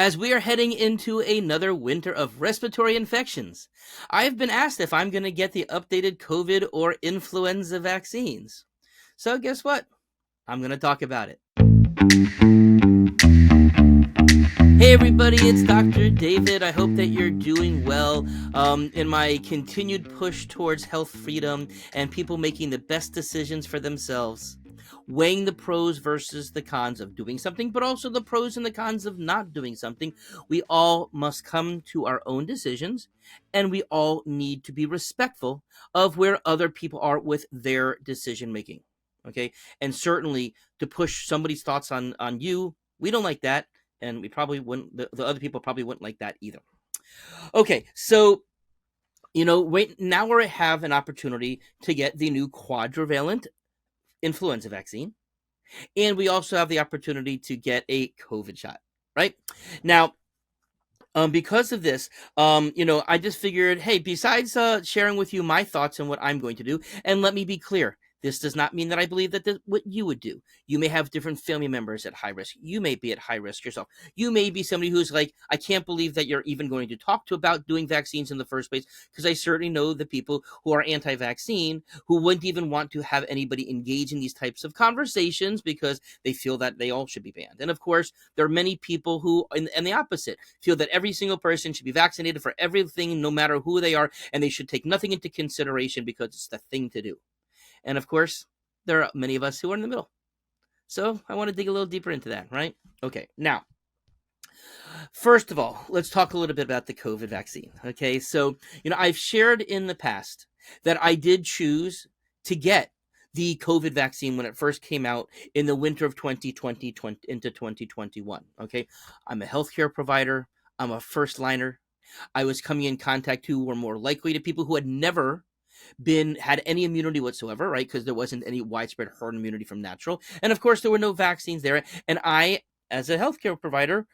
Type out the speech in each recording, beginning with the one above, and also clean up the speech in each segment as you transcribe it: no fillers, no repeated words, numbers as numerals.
as we are heading into another winter of respiratory infections. I've been asked if I'm going to get the updated COVID or influenza vaccines. So guess what? I'm going to talk about it. Hey everybody, it's Dr. David. I hope that you're doing well in my continued push towards health freedom and people making the best decisions for themselves. Weighing the pros versus the cons of doing something, but also the pros and the cons of not doing something. We all must come to our own decisions, and we all need to be respectful of where other people are with their decision making. Okay, and certainly to push somebody's thoughts on you, we don't like that, and we probably wouldn't. The other people probably wouldn't like that either. Okay, so right now we have an opportunity to get the new quadrivalent influenza vaccine, and we also have the opportunity to get a COVID shot, right? Now, because of this, I just figured, hey, besides sharing with you my thoughts on what I'm going to do, and let me be clear, this does not mean that I believe that what you would do. You may have different family members at high risk. You may be at high risk yourself. You may be somebody who's like, I can't believe that you're even going to talk to about doing vaccines in the first place, because I certainly know the people who are anti-vaccine who wouldn't even want to have anybody engage in these types of conversations because they feel that they all should be banned. And of course, there are many people who, and the opposite, feel that every single person should be vaccinated for everything, no matter who they are, and they should take nothing into consideration because it's the thing to do. And of course, there are many of us who are in the middle. So I want to dig a little deeper into that, right? Okay, now, first of all, let's talk a little bit about the COVID vaccine. Okay, so, I've shared in the past that I did choose to get the COVID vaccine when it first came out in the winter of 2020 into 2021. Okay, I'm a healthcare provider. I'm a first liner. I was coming in contact who were more likely to people who had never had any immunity whatsoever, right? Because there wasn't any widespread herd immunity from natural. And of course, there were no vaccines there. And I, as a healthcare provider,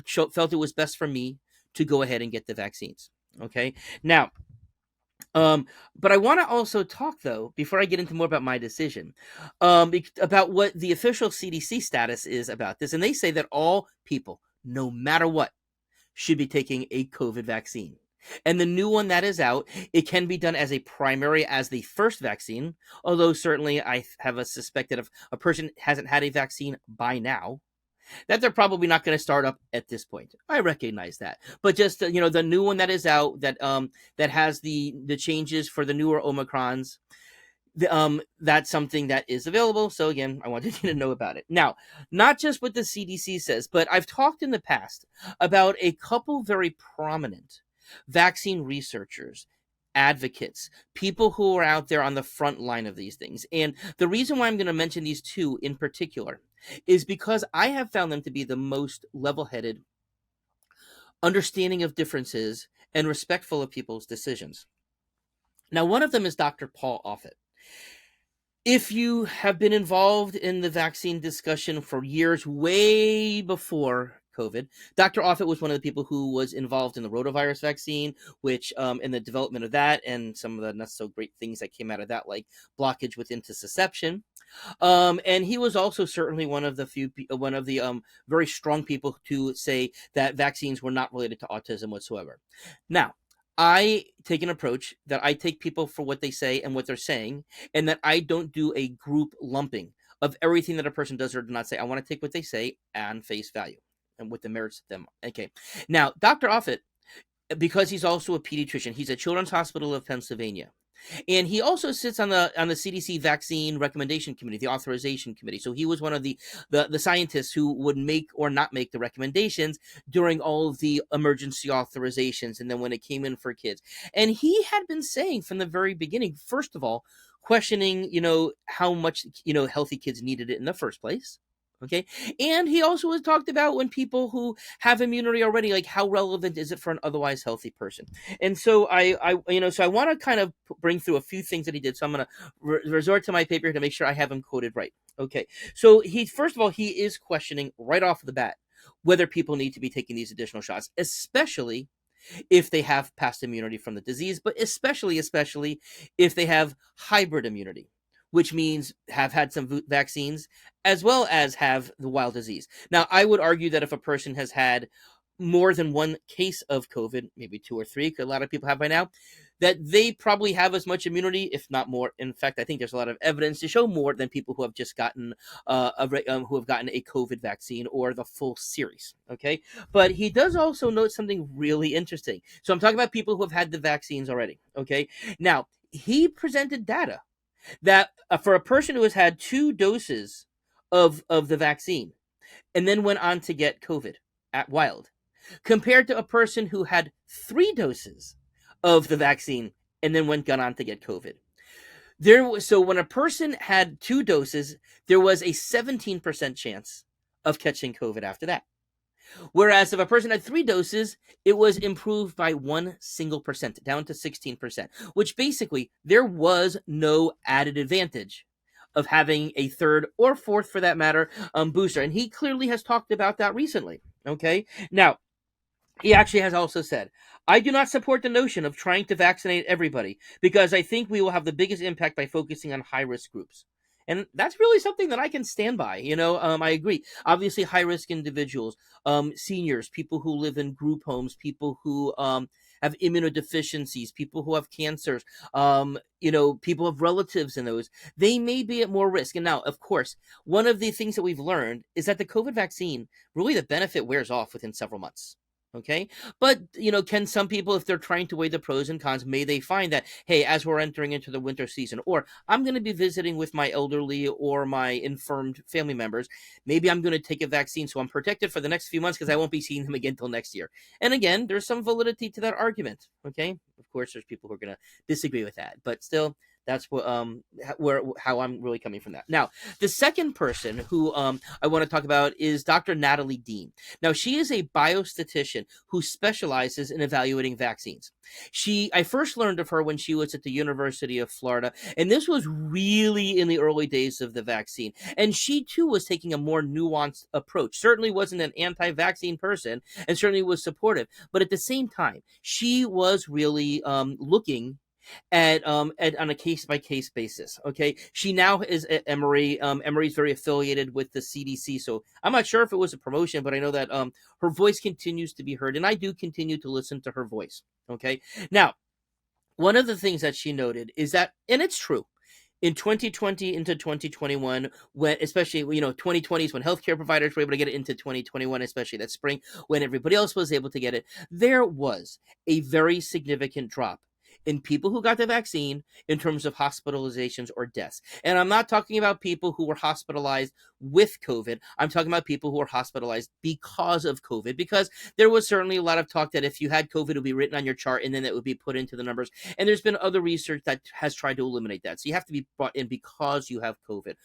felt it was best for me to go ahead and get the vaccines. Okay. Now, but I want to also talk, though, before I get into more about my decision, about what the official CDC status is about this. And they say that all people, no matter what, should be taking a COVID vaccine. And the new one that is out, it can be done as a primary, as the first vaccine, although certainly I have a suspect that if a person hasn't had a vaccine by now, that they're probably not going to start up at this point. I recognize that. But just, the new one that is out, that has the changes for the newer Omicrons, that's something that is available. So again, I wanted you to know about it. Now, not just what the CDC says, but I've talked in the past about a couple very prominent vaccine researchers, advocates, people who are out there on the front line of these things. And the reason why I'm going to mention these two in particular is because I have found them to be the most level-headed, understanding of differences, and respectful of people's decisions. Now, one of them is Dr. Paul Offet. If you have been involved in the vaccine discussion for years, way before COVID, Dr. Offet was one of the people who was involved in the rotavirus vaccine, which in the development of that and some of the not so great things that came out of that, like blockage with intussusception. And he was also certainly one of the very strong people to say that vaccines were not related to autism whatsoever. Now, I take an approach that I take people for what they say and what they're saying, and that I don't do a group lumping of everything that a person does or does not say. I want to take what they say on face value and with the merits of them. Okay. Now, Dr. Offet, because he's also a pediatrician, he's at Children's Hospital of Pennsylvania. And he also sits on the CDC vaccine recommendation committee, the authorization committee. So he was one of the scientists who would make or not make the recommendations during all of the emergency authorizations. And then when it came in for kids, and he had been saying from the very beginning, first of all, questioning, how much, healthy kids needed it in the first place. Okay. And he also has talked about when people who have immunity already, like how relevant is it for an otherwise healthy person? And so I want to kind of bring through a few things that he did. So I'm going to resort to my paper to make sure I have him quoted right. Okay. So first of all, he is questioning right off the bat whether people need to be taking these additional shots, especially if they have past immunity from the disease, but especially if they have hybrid immunity, which means have had some vaccines as well as have the wild disease. Now, I would argue that if a person has had more than one case of COVID, maybe two or three, a lot of people have by now, that they probably have as much immunity, if not more. In fact, I think there's a lot of evidence to show more than people who have just gotten who have gotten a COVID vaccine or the full series. Okay, but he does also note something really interesting. So I'm talking about people who have had the vaccines already. Okay, now he presented data that for a person who has had two doses of the vaccine and then went on to get COVID at wild, compared to a person who had three doses of the vaccine and then got on to get COVID. So when a person had two doses, there was a 17% chance of catching COVID after that. Whereas if a person had three doses, it was improved by 1% down to 16%, which basically there was no added advantage of having a third or fourth, for that matter, booster. And he clearly has talked about that recently. Okay. Now, he actually has also said, I do not support the notion of trying to vaccinate everybody because I think we will have the biggest impact by focusing on high risk groups. And that's really something that I can stand by. I agree. Obviously, high risk individuals, seniors, people who live in group homes, people who have immunodeficiencies, people who have cancers, people have relatives in those, they may be at more risk. And now, of course, one of the things that we've learned is that the COVID vaccine, really the benefit wears off within several months. Okay. But, can some people, if they're trying to weigh the pros and cons, may they find that, hey, as we're entering into the winter season, or I'm going to be visiting with my elderly or my infirmed family members, maybe I'm going to take a vaccine so I'm protected for the next few months because I won't be seeing them again until next year. And again, there's some validity to that argument. Okay. Of course, there's people who are going to disagree with that, but still, that's what how I'm really coming from that. Now, the second person who I want to talk about is Dr. Natalie Dean. Now, she is a biostatistician who specializes in evaluating vaccines. I first learned of her when she was at the University of Florida, and this was really in the early days of the vaccine. And she too was taking a more nuanced approach. Certainly wasn't an anti-vaccine person, and certainly was supportive. But at the same time, she was really looking at on a case by case basis. Okay, she now is at Emory. Emory's very affiliated with the CDC, so I'm not sure if it was a promotion, but I know that her voice continues to be heard, and I do continue to listen to her voice. Okay, now one of the things that she noted is that, and it's true, in 2020 into 2021, when especially 2020 is when healthcare providers were able to get it, into 2021, especially that spring when everybody else was able to get it, there was a very significant drop in people who got the vaccine in terms of hospitalizations or deaths. And I'm not talking about people who were hospitalized with COVID. I'm talking about people who were hospitalized because of COVID, because there was certainly a lot of talk that if you had COVID, it would be written on your chart and then it would be put into the numbers. And there's been other research that has tried to eliminate that. So you have to be brought in because you have COVID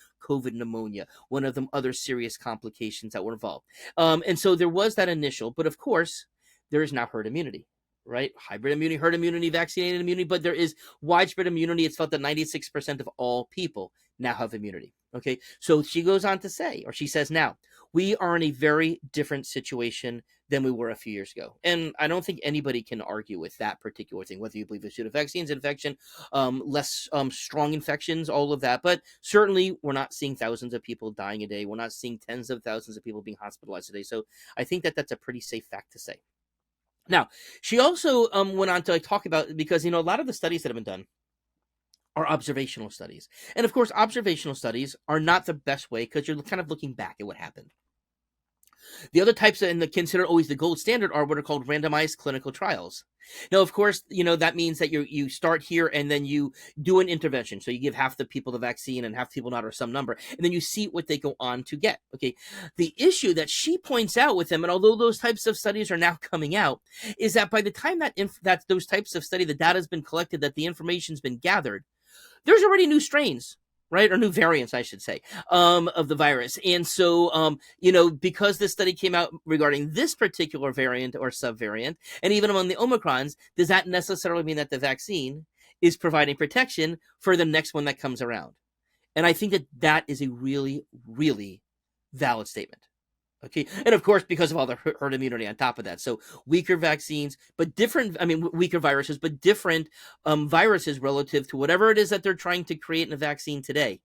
pneumonia, one of them other serious complications that were involved. And so there was that initial, but of course, there is now herd immunity. Right? Hybrid immunity, herd immunity, vaccinated immunity, but there is widespread immunity. It's felt that 96% of all people now have immunity. Okay. So she goes on to say, or she says now, we are in a very different situation than we were a few years ago. And I don't think anybody can argue with that particular thing, whether you believe it's due to vaccines, infection, less strong infections, all of that. But certainly we're not seeing thousands of people dying a day. We're not seeing tens of thousands of people being hospitalized a day. So I think that that's a pretty safe fact to say. Now, she also went on to talk about, because, a lot of the studies that have been done are observational studies. And of course, observational studies are not the best way because you're kind of looking back at what happened. The other types that considered always the gold standard are what are called randomized clinical trials. Now, of course, that means that you start here and then you do an intervention. So you give half the people the vaccine and half the people not, or some number, and then you see what they go on to get. Okay. The issue that she points out with them, and although those types of studies are now coming out, is that by the time that those types of study, the data has been collected, that the information's been gathered, there's already new strains, right? Or new variants, I should say, of the virus. And so, because this study came out regarding this particular variant or subvariant, and even among the Omicrons, does that necessarily mean that the vaccine is providing protection for the next one that comes around? And I think that that is a really, really valid statement. Okay. And of course, because of all the herd immunity on top of that. So weaker vaccines, but weaker viruses, but different viruses relative to whatever it is that they're trying to create in a vaccine today.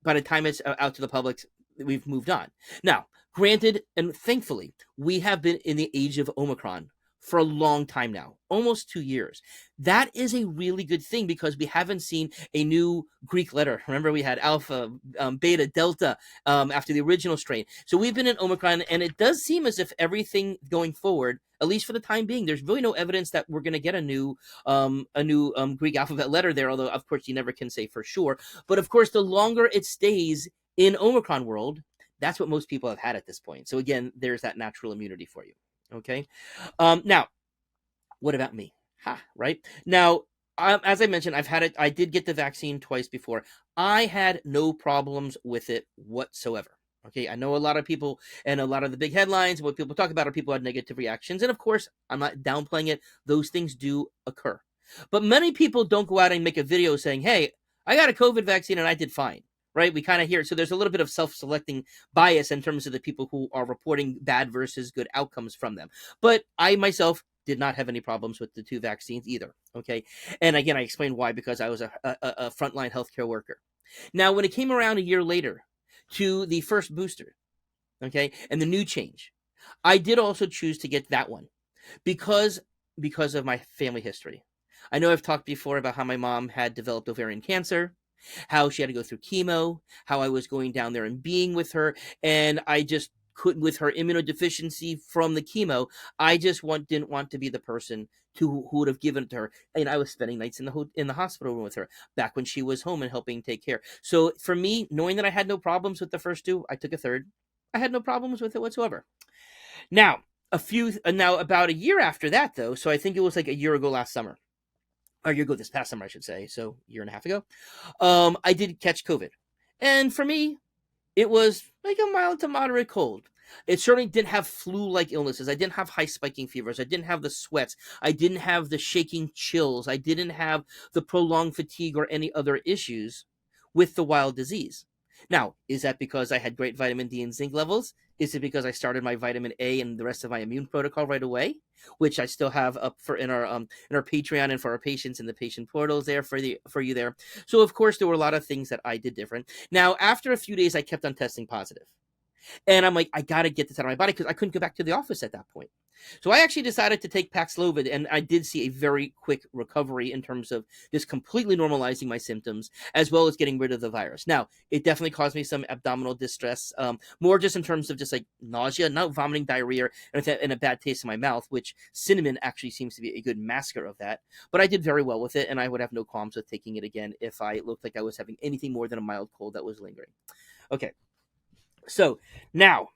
By the time it's out to the public, we've moved on. Now, Granted, and thankfully, we have been in the age of Omicron for a long time now, almost 2 years. That is a really good thing because we haven't seen a new Greek letter. Remember, we had Alpha, Beta, Delta after the original strain. So we've been in Omicron, and it does seem as if everything going forward, at least for the time being, there's really no evidence that we're going to get a new Greek alphabet letter there. Although, of course, you never can say for sure. But of course, the longer it stays in Omicron world, that's what most people have had at this point. So again, there's that natural immunity for you. Okay. Now, what about me? Right now, as I mentioned, I've had it. I did get the vaccine twice before. I had no problems with it whatsoever. Okay, I know a lot of people and a lot of the big headlines, what people talk about are people had negative reactions. And of course, I'm not downplaying it. Those things do occur. But many people don't go out and make a video saying, hey, I got a COVID vaccine and I did fine. Right? We kind of hear it. So there's a little bit of self-selecting bias in terms of the people who are reporting bad versus good outcomes from them. But I myself did not have any problems with the two vaccines either. Okay. And again, I explained why, because I was a frontline healthcare worker. Now, when it came around a year later to the first booster, okay, and the new change, I did also choose to get that one because of my family history. I know I've talked before about how my mom had developed ovarian cancer, how she had to go through chemo, how I was going down there and being with her, and I just couldn't, with her immunodeficiency from the chemo, I just didn't want to be the person who would have given it to her. And I was spending nights in the hospital room with her back when she was home and helping take care. So for me, knowing that I had no problems with the first two, I took a third. I had no problems with it whatsoever. Now, about a year after that, though, so I think it was like a year ago this past summer, I should say, so a year and a half ago, I did catch COVID. And for me, it was like a mild to moderate cold. It certainly didn't have flu-like illnesses. I didn't have high spiking fevers. I didn't have the sweats. I didn't have the shaking chills. I didn't have the prolonged fatigue or any other issues with the wild disease. Now, is that because I had great vitamin D and zinc levels? Is it because I started my vitamin A and the rest of my immune protocol right away, which I still have up for in our Patreon and for our patients in the patient portals there for you there. So of course there were a lot of things that I did different. Now, after a few days, I kept on testing positive. And I'm like, I got to get this out of my body because I couldn't go back to the office at that point. So I actually decided to take Paxlovid, and I did see a very quick recovery in terms of just completely normalizing my symptoms, as well as getting rid of the virus. Now, it definitely caused me some abdominal distress, more just in terms of just like nausea, not vomiting, diarrhea, and a bad taste in my mouth, which cinnamon actually seems to be a good masker of that. But I did very well with it, and I would have no qualms with taking it again if I looked like I was having anything more than a mild cold that was lingering. Okay. So now,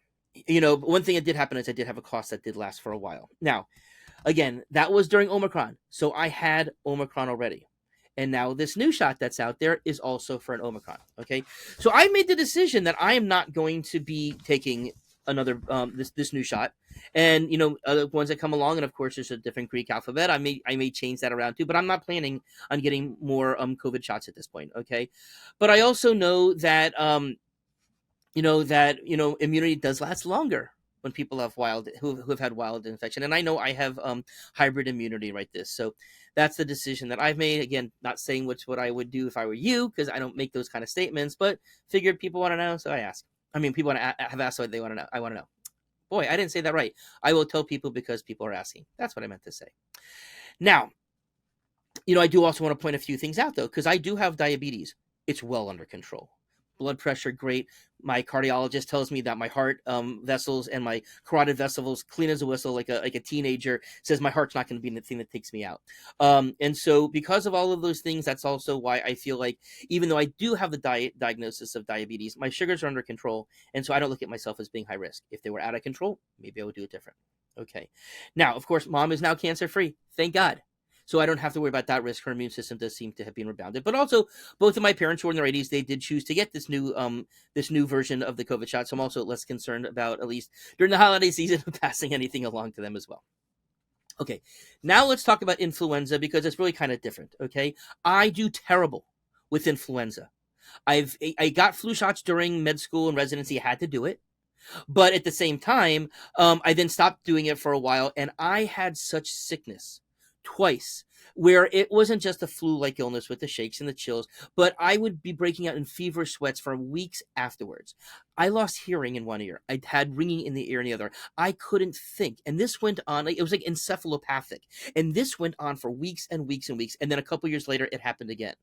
one thing that did happen is I did have a cough that did last for a while. Now, again, that was during Omicron. So I had Omicron already. And now this new shot that's out there is also for an Omicron. Okay. So I made the decision that I am not going to be taking another, this new shot. And, other ones that come along. And of course, there's a different Greek alphabet. I may change that around too, but I'm not planning on getting more, COVID shots at this point. Okay. But I also know that, immunity does last longer when people have who have had wild infection. And I know I have hybrid immunity right this. So that's the decision that I've made. Again, not saying what I would do if I were you, because I don't make those kind of statements, but figured people want to know. So I ask. I mean, people have asked what they want to know. I want to know. Boy, I didn't say that right. I will tell people because people are asking. That's what I meant to say. Now, I do also want to point a few things out, though, because I do have diabetes. It's well under control. Blood pressure, great. My cardiologist tells me that my heart vessels and my carotid vessels clean as a whistle, like a teenager. Says my heart's not going to be the thing that takes me out. And so because of all of those things, that's also why I feel like even though I do have the diagnosis of diabetes, my sugars are under control. And so I don't look at myself as being high risk. If they were out of control, maybe I would do it different. Okay. Now, of course, mom is now cancer-free. Thank God. So I don't have to worry about that risk. Her immune system does seem to have been rebounded. But also, both of my parents who were in their 80s, they did choose to get this new version of the COVID shot. So I'm also less concerned about, at least during the holiday season, passing anything along to them as well. Okay, now let's talk about influenza because it's really kind of different. Okay, I do terrible with influenza. I got flu shots during med school and residency. I had to do it. But at the same time, I then stopped doing it for a while, and I had such sickness twice, where it wasn't just a flu-like illness with the shakes and the chills, but I would be breaking out in feverish sweats for weeks afterwards. I lost hearing in one ear. I had ringing in the ear in the other. I couldn't think. And this went on, it was like encephalopathic. And this went on for weeks and weeks and weeks. And then a couple years later, it happened again.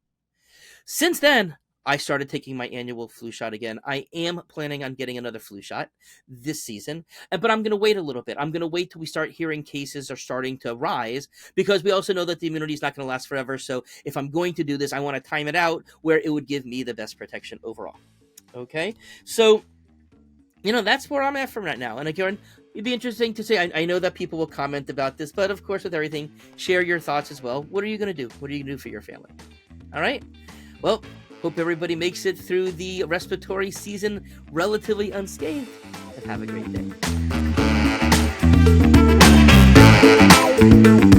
Since then, I started taking my annual flu shot again. I am planning on getting another flu shot this season, but I'm going to wait a little bit. I'm going to wait till we start hearing cases are starting to rise, because we also know that the immunity is not going to last forever. So if I'm going to do this, I want to time it out where it would give me the best protection overall. Okay, so that's where I'm at from right now. And again, it'd be interesting to say. I know that people will comment about this, but of course, with everything, share your thoughts as well. What are you going to do? What are you going to do for your family? All right. Well, hope everybody makes it through the respiratory season relatively unscathed, and have a great day.